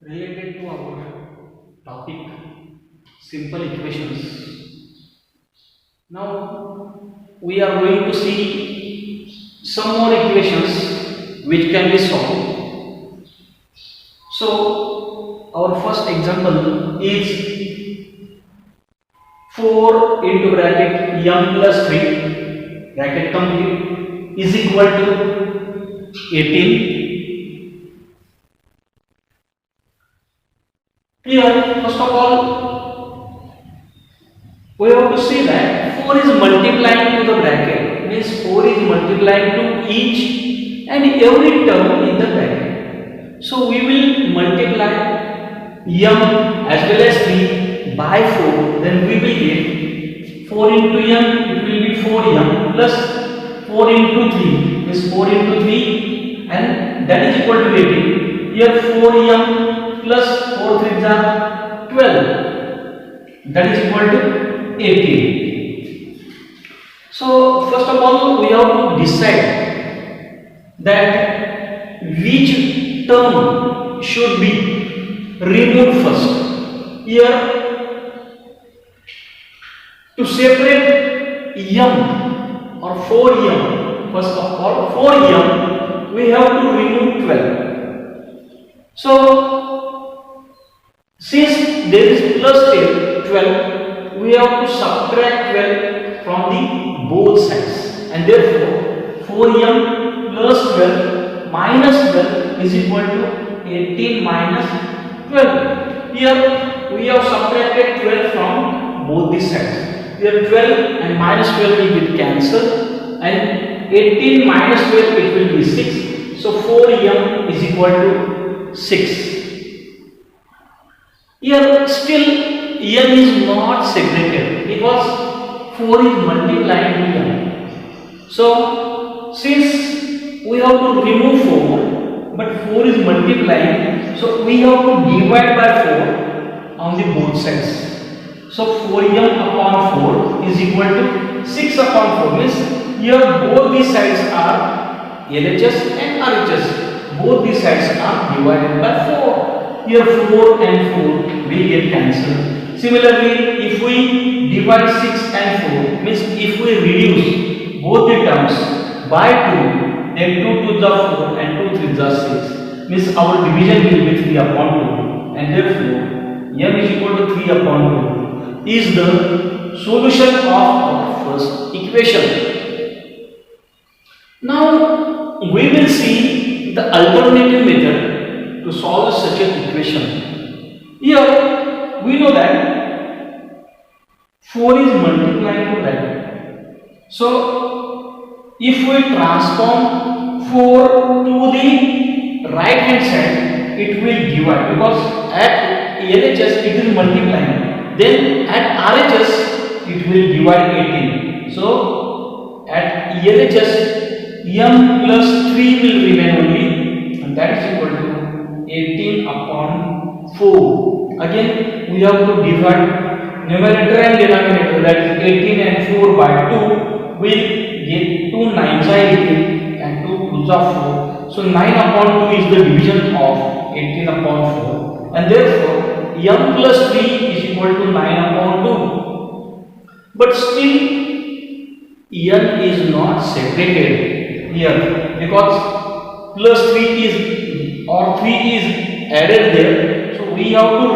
Related to our topic, simple equations. Now we are going to see some more equations which can be solved. So our first example is 4 into bracket m plus 3 bracket complete is equal to 18. Here, first of all, we have to see that 4 is multiplying to the bracket, means 4 is multiplying to each and every term in the bracket. So we will multiply m as well as 3 by 4, then we will get 4 into m, it will be 4m plus 4 into 3 is 4 into 3 and that is equal to 18. Here 4m plus 4 3 are 12, that is equal to 18. So first of all we have to decide that which term should be removed first. Here to separate m or 4m, first of all 4m we have to remove 12. So since there is plus 12, we have to subtract 12 from the both sides, and therefore 4m plus 12 minus 12 is equal to 18 minus 12. Here we have subtracted 12 from both the sides. Here 12 and minus 12 will get cancelled, and 18 minus 12 it will be 6. So 4m is equal to 6. Here still m is not segregated because 4 is multiplying to m. So since we have to remove 4 but 4 is multiplying, so we have to divide by 4 on the both sides. So 4m upon 4 is equal to 6 upon 4, means here both these sides are LHS and RHS. Both these sides are divided by 4. Here 4 and 4 will get cancelled. Similarly, if we divide 6 and 4, means if we reduce both the terms by 2, then 2 to the 4 and 2 to the 6, means our division will be 3 upon 2, and therefore m is equal to 3 upon 2 is the solution of our first equation. Now we will see the alternative method to solve such an equation. Here we know that 4 is multiplying to bracket. So if we transform 4 to the right hand side, it will divide, because at LHS it is multiplying, then at RHS it will divide 18. So at LHS m plus 3 will remain only, and that is equal to 18 upon 4. Again we have to divide numerator and denominator, that is 18 and 4 by 2. We get 2 9s are 18 and 2 2s are 4. So 9 upon 2 is the division of 18 upon 4, and therefore m plus 3 is equal to 9 upon 2. But still m is not separated here, because plus 3 is or 3 is added there, so we have to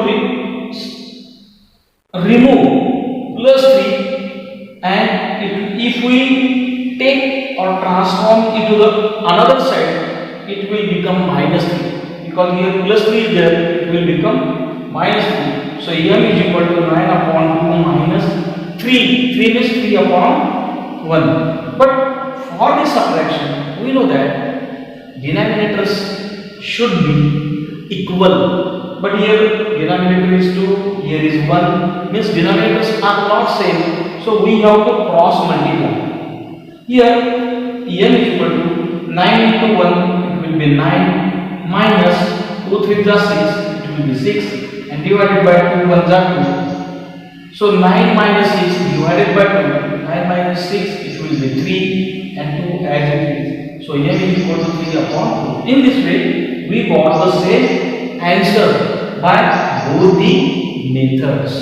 remove plus 3, and if we take or transform it to the another side, it will become minus 3, because here plus 3 is there, it will become minus 3. So m is equal to 9 upon 2 minus 3. 3 means 3 upon 1. But for this subtraction, we know that denominators should be equal, but here denominator is 2, here is 1, means denominators are not same, so we have to cross multiply. Here m is equal to 9 into 1, it will be 9, minus 2 3 are 6, it will be 6, and divided by 2 1s are 2. So 9 minus 6 divided by 2, 9 minus 6 it will be 3, and 2 as it is. So m is equal to 3 upon 2. In this way we got the same answer by both the methods.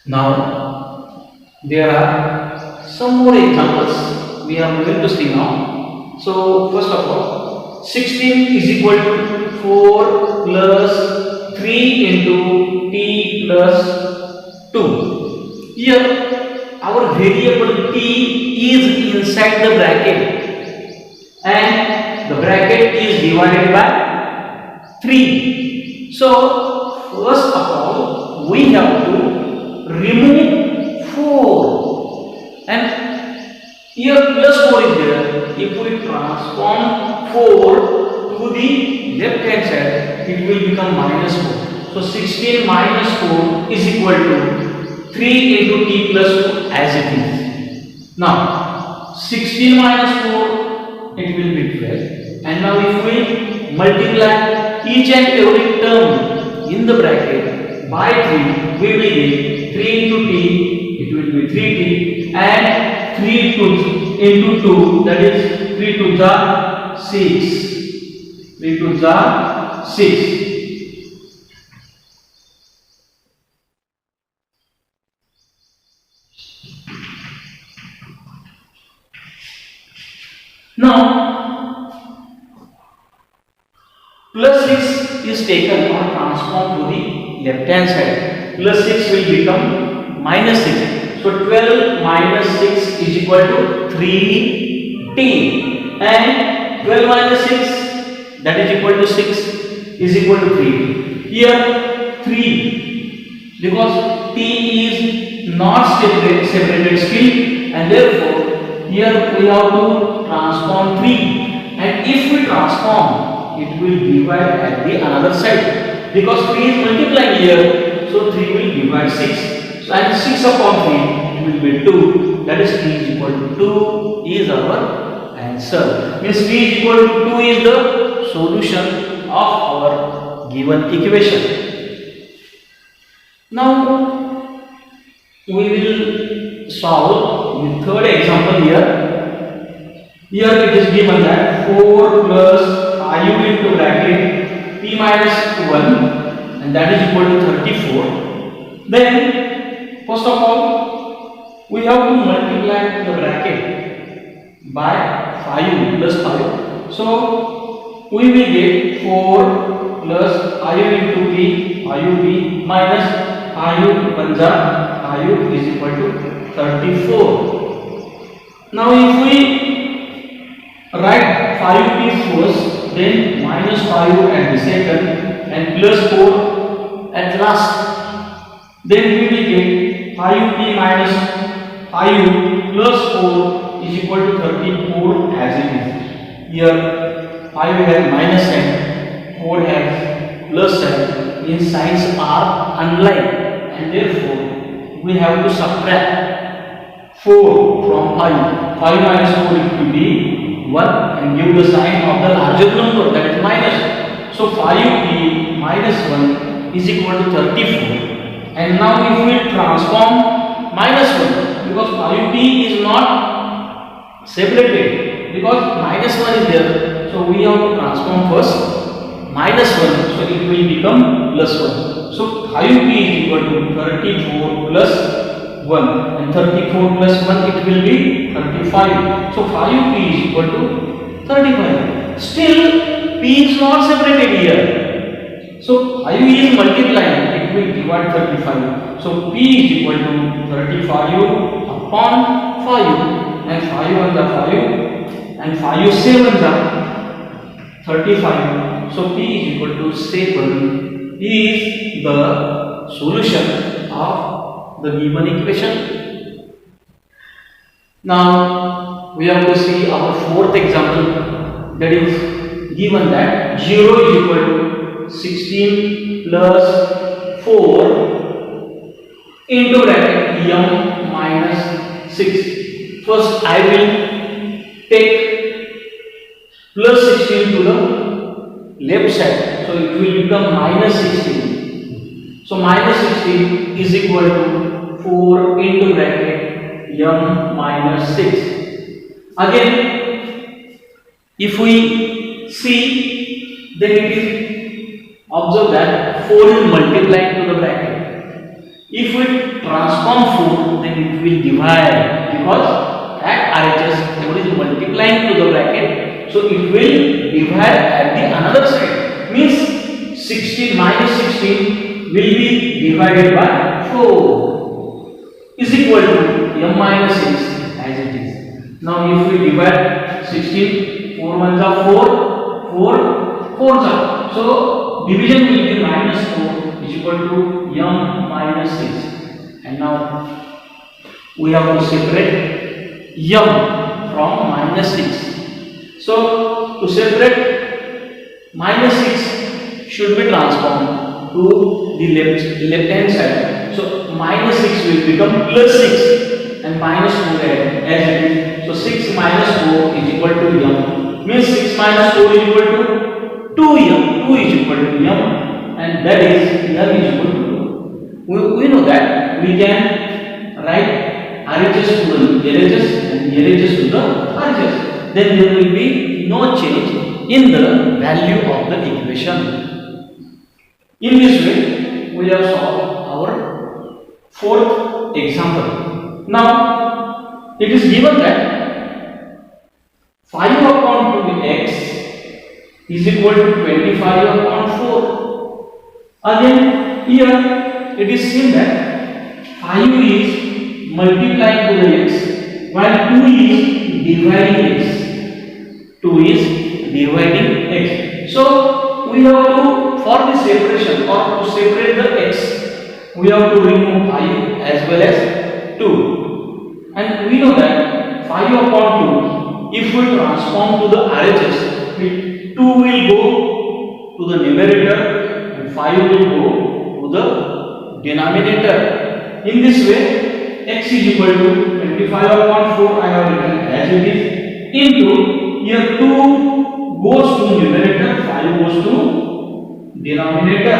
Now there are some more examples we are going to see now. So first of all, 16 is equal to 4 plus 3 into t plus 2. Here our variable t is inside the bracket and the bracket is divided by 3. So first of all we have to remove 4 and here plus 4 is there. If we transform 4 to the left hand side, it will become minus 4. So 16 minus 4 is equal to 3 into t plus 2 as it is. Now 16 minus 4, it will be 12. And now if we multiply each and every term in the bracket by 3, we will get 3 into t, it will be 3t, and 3 into 2, that is 3 to the 6. 3 to the 6. Now plus 6 is taken or transformed to the left hand side. Plus 6 will become minus 6. So 12 minus 6 is equal to 3t, and 12 minus 6, that is equal to 6, is equal to 3. Here 3, because t is not separated still, and therefore here we have to transform 3, and if we transform, it will divide at the another side, because 3 is multiplying here, so 3 will divide 6. So and 6 upon 3, it will be 2, that is t is equal to 2 is our answer. Means t is equal to 2 is the solution of our given equation. Now we will solve the third example here. Here it is given that 4 plus 5 into bracket t minus 1, and that is equal to 34. Then first of all we have to multiply the bracket by 5 plus 5. So we will get 4 plus 5 into t, 5b minus 5 1 5 is equal to 34. Now if we write 5t first, then minus 5 at the second, and plus 4 at last, then we will get 5t minus 5 plus 4 is equal to 34 as it is. Here 5 has minus sign, 4 has plus sign, means signs are unlike, and therefore we have to subtract 4 from 5. 5 minus 4 it will be 1, and give the sign of the larger number, that is minus. So 5t minus 1 is equal to 34. And now if we transform minus 1, because 5t is not separated, because minus 1 is there, so we have to transform first minus 1, so it will become plus 1. So 5t is equal to 34 plus 1, and 34 plus 1 it will be 35. So 5t is equal to 35. Still p is not separated here, so 5 is multiplying, it will divide 35. So p is equal to 35 upon 5, and 5 1 5, and 5 7 35. So p is equal to 7 is the solution of the given equation. Now we have to see our fourth example, that is given that 0 is equal to 16 plus 4 into bracket m minus 6. First I will take plus 16 to the left side, so it will become minus 16. So minus 16 is equal to 4 into bracket m minus 6. Again, if we see then it is observe that 4 is multiplied to the bracket. If we transform 4, then it will divide, because at RHS 4 is multiplying to the bracket, so it will divide at the another side. Means 16 minus 16 will be divided by 4 is equal to m minus 6 as it is. Now if we divide 16, 4 1s are 4, 4 4s are. So division will be minus 4 is equal to m minus 6. And now we have to separate m from minus 6. So to separate minus 6 should be transformed to the left hand side. So minus 6 will become plus 6 and minus 4 as it is. So 6 minus 4 is equal to m. Means 6 minus 4 is equal to 2m. 2 is equal to m, and that is m is equal to 2. We know that we can write RHS to the LHS and LHS to the RHS. Then there will be no change in the value of the equation. In this way, we have solved our fourth example. Now, it is given that 5 upon 2x is equal to 25 upon 4. Again, here it is seen that 5 is multiplying to the x, while 2 is dividing x. 2 is dividing x. So, we have to, for the separation or to separate the x, we have to remove 5 as well as 2. And we know that 5 upon 2, if we transform to the RHS, 2 will go to the numerator and 5 will go to the denominator. In this way, x is equal to 25 upon 4 I have written as it is, into here 2 goes to numerator, 5 goes to denominator.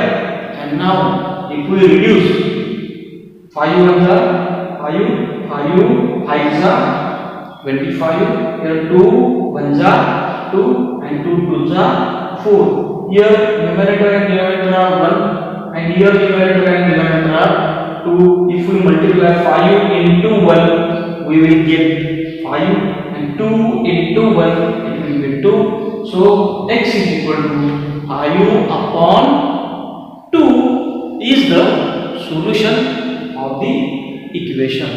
And now if we reduce 5 ones are 5, 5s are 25, here 2 ones are 2 and 2 2s are 4. Here numerator and denominator are 1 and here numerator and denominator are 2. If we multiply 5 into 1, we will get 5 and 2 into 1 it will be 2. So x is equal to 5 upon 2 is the solution of the equation.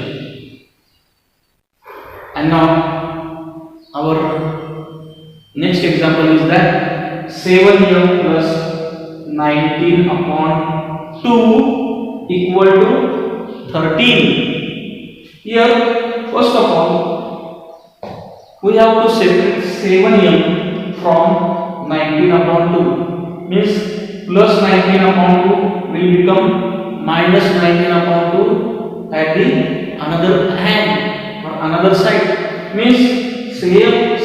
And now our next example is that 7m plus 19 upon 2 equal to 13. Here first of all we have to separate 7m from 19 upon 2. Means plus 19 upon 2 will become minus 19 upon 2 at the another hand or another side. Means 7m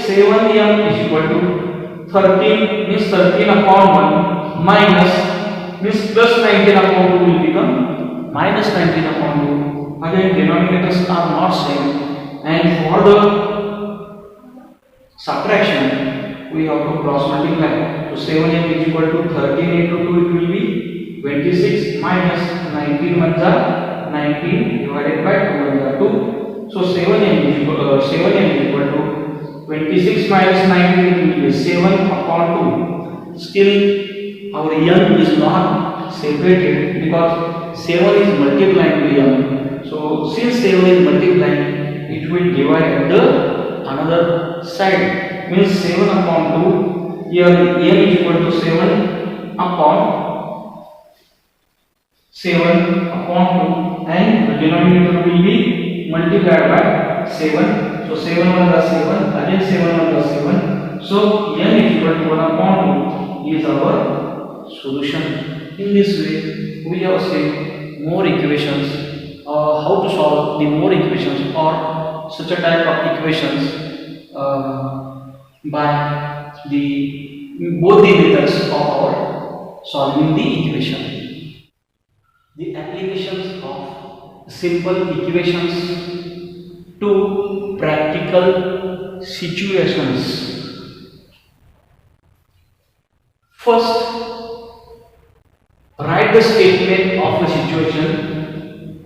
is equal to 13, means 13 upon 1 minus, means plus 19 upon 2 will become minus 19 upon 2. Again denominators are not same, and for the subtraction we have to cross multiply. So 7m is equal to 13 into 2 it will be 26 minus 19 ones are 19 divided by 2 ones are 2. So 7m is equal to 26 minus 19 it will be 7 upon 2. Still our m is not separated because 7 is multiplying to m. So since 7 is multiplying, it will divide at the another side. Means 7 upon 2. Here m is equal to 7 upon 2, and the denominator will be multiplied by 7. So 7 1 plus 7, again 7 1 plus 7. So m is equal to 1 upon 2 is our solution. In this way, we have seen more equations, how to solve the more equations or such a type of equations by the both the methods of our solving the equation. The applications of simple equations to practical situations. First, write the statement of a situation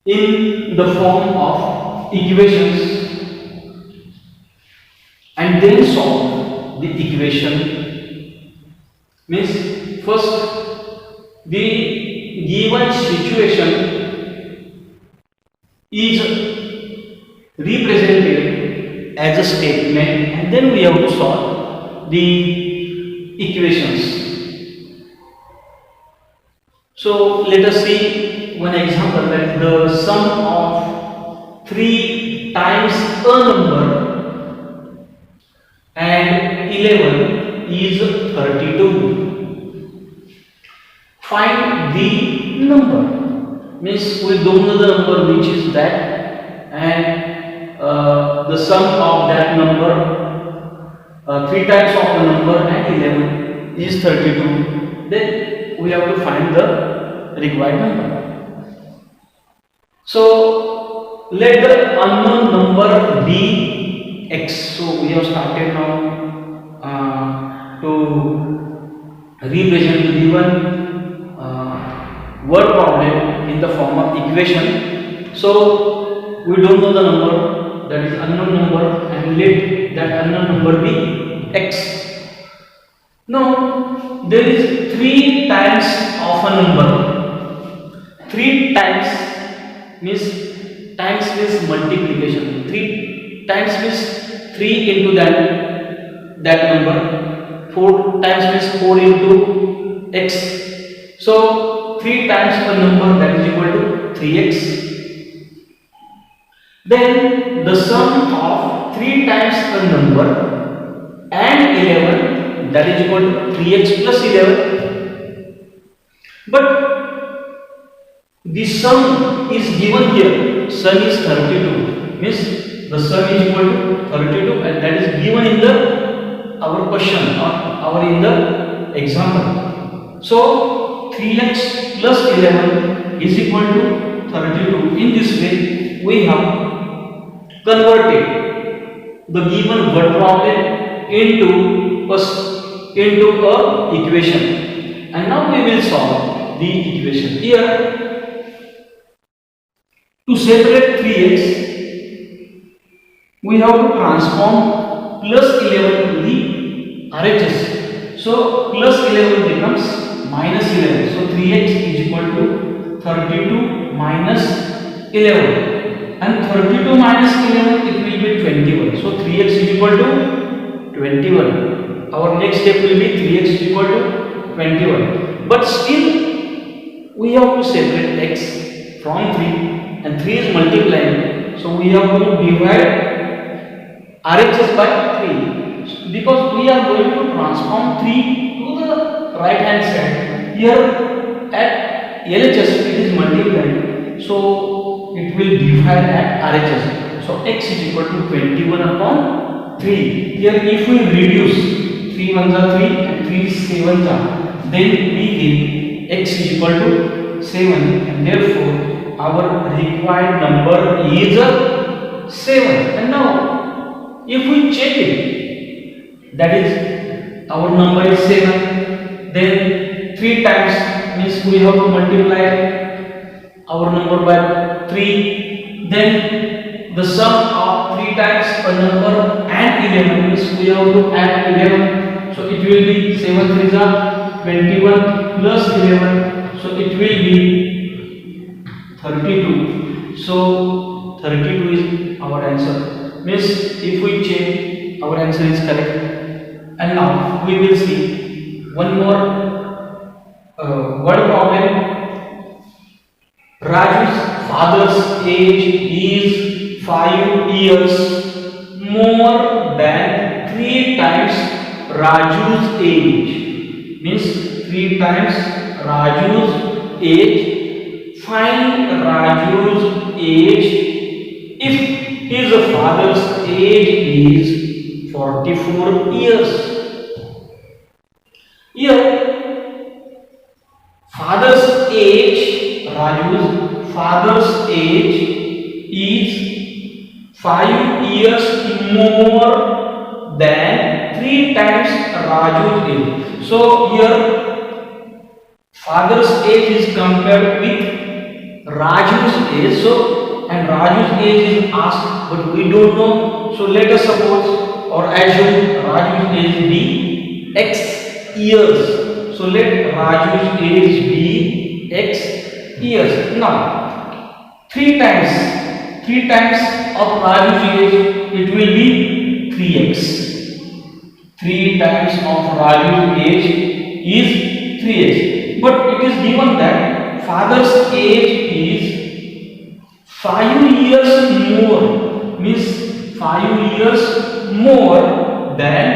in the form of equations and then solve the equation. Means first the given situation is represented as a statement and then we have to solve the equations. So let us see one example, that the sum of 3 times a number and 11 is 32. Find the number. Means we don't know the number which is that, and the sum of that number, 3 times of the number and 11 is 32. Then we have to find the required number. So let the unknown number be x. So we have started now to represent the given word problem in the form of equation. So we don't know the number, that is unknown number, and let that unknown number be x. Now there is 3 times of a number. 3 times means multiplication. 3 times means 3 into that number. 4 times means 4 into x. So 3 times a number, that is equal to 3x. Then the sum of 3 times a number and 11, that is equal to 3x plus 11. But the sum is given here. Sum is 32. Means the sum is equal to 32, and that is given in our question or in the example. So 3x plus 11 is equal to 32. In this way, we have converted the given word problem into a equation, and now we will solve the equation. Here, to separate 3x, we have to transform plus 11 to the RHS. So plus 11 becomes minus 11. So 3x is equal to 32 minus 11, and 32 minus 11, it will be 21. So 3x is equal to 21. Our next step will be 3x is equal to 21. But still we have to separate x from 3, and 3 is multiplying. So we have to divide RHS by 3, because we are going to transform 3 to the right hand side. Here at LHS it is multiplying, so it will divide at RHS. So x is equal to 21 upon 3. Here if we reduce 3 ones are 3 and 3 sevens are, then we get x is equal to 7, and therefore our required number is 7. And now if we check it, that is our number is 7, then 3 times means we have to multiply our number by 3, then the sum of 3 times a number and 11 means we have to add 11. So it will be 7 3s are 21 plus 11, so it will be 32. So 32 is our answer. Means if we check, our answer is correct. And now we will see one more word problem. Raju's father's age is 5 years more than 3 times Raju's age. Means 3 times Raju's age. Find Raju's age if his father's age is 44 years. Here, father's age, Raju's father's age is 5 years more than 3 times Raju's age. So here father's age is compared with Raju's age. So and Raju's age is asked, but we don't know. So let us suppose or assume Raju's age be X years. So let Raju's age be X years. Now 3 times of Raju's age, it will be 3x. 3 times of Raju's age is 3x. But it is given that father's age is 5 years more, means 5 years more than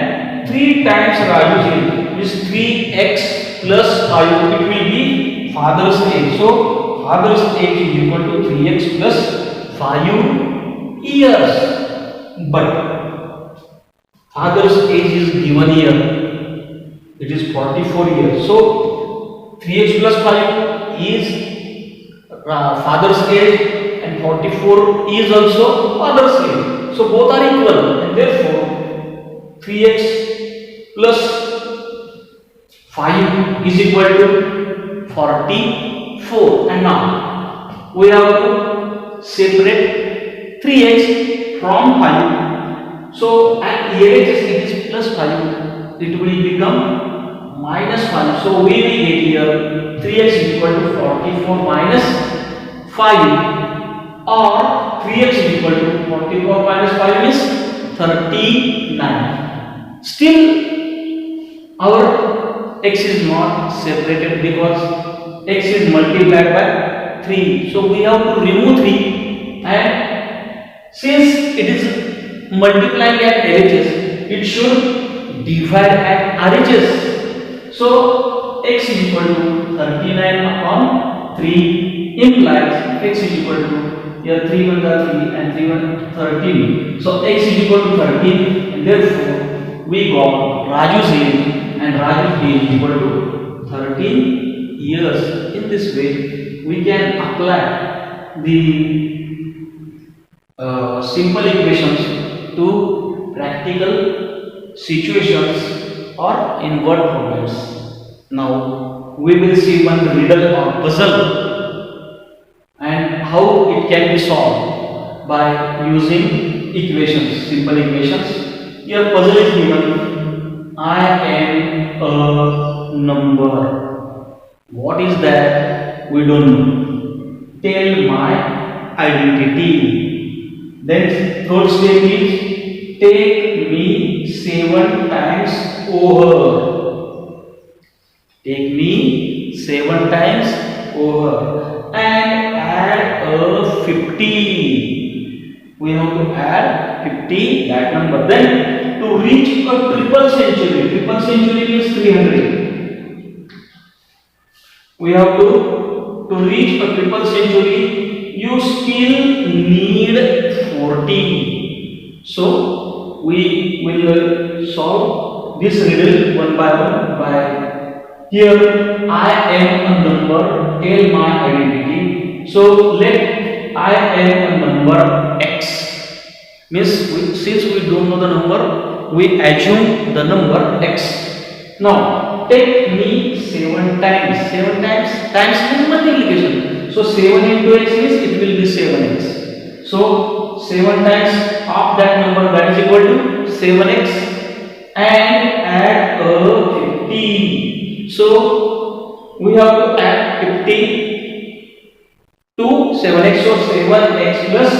3 times Raju's age, means 3x plus 5, it will be father's age. So father's age is equal to 3x plus 5 years. But father's age is given here, it is 44 years. So 3x plus 5 is father's age and 44 is also father's age. So both are equal, and therefore 3x plus 5 is equal to 44. And now we have to separate 3x from 5. So at LHS it is plus 5, it will become minus 5. So we will get here 3x is equal to 44 minus 5, or 3x is equal to 44 minus 5 is 39. Still our x is not separated because x is multiplied by 3. So we have to remove 3, and since it is multiplying at LHS, it should divide at RHS. So x is equal to 39 upon 3 implies x is equal to, here 3 1 3 and 3 1 13. So x is equal to 13, and therefore we got Raju's age, and Raju's age is equal to 13 years. In this way we can apply the simple equations to practical situations or inward problems. Now we will see one riddle or puzzle and how it can be solved by using equations, simple equations. Here puzzle is given. I am a number. What is that? We don't know. Tell my identity. Then third step is take me 7 times over. Take me 7 times over and add a 50. We have to add 50, that number. Then to reach a triple century means 300. We have to reach a triple century, you still need 40. So we will solve this riddle one by one by here I am a number, tell my identity. So let I am a number x, means since we don't know the number, we assume the number x. Now take me 7 times. 7 times means multiplication. So 7 into x means it will be 7x. So 7 times of that number, that is equal to 7x, and add a 50. So we have to add 50 to 7x, so 7x plus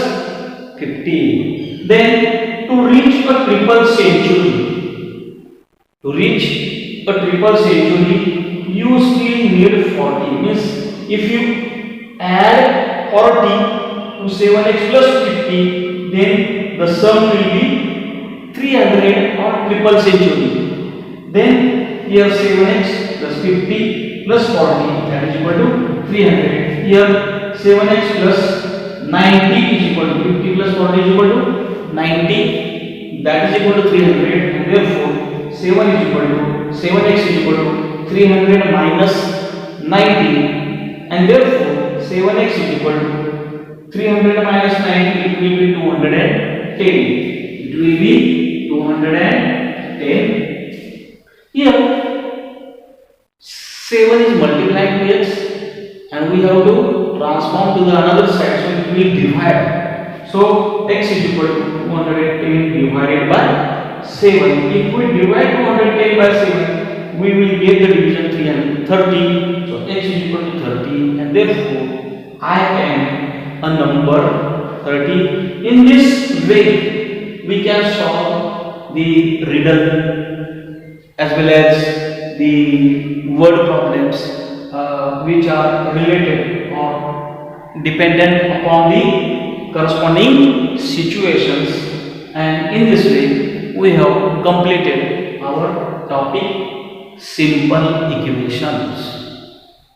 50. Then to reach a triple century, you still need 40. Means if you add 40 to 7x plus 50, then the sum will be 300 or triple century. Then here 7x plus 50 plus 40, that is equal to 300. Here 7x plus 90 is equal to 50 plus 40 is equal to 90, that is equal to 300, and therefore 7x is equal to 300 minus 90, and therefore 7x is equal to 300 minus 90, it will be 210. It will be 210. 10. Here 7 is multiplied to x and we have to transform to the another side, so it will divide. So x is equal to 210 divided by 7. If we divide 210 by 7, we will get the division 3 and 30. So x is equal to 30 and therefore I am a number 30. In this way we can solve the riddle as well as the word problems which are related or dependent upon the corresponding situations, and in this way we have completed our topic simple equations.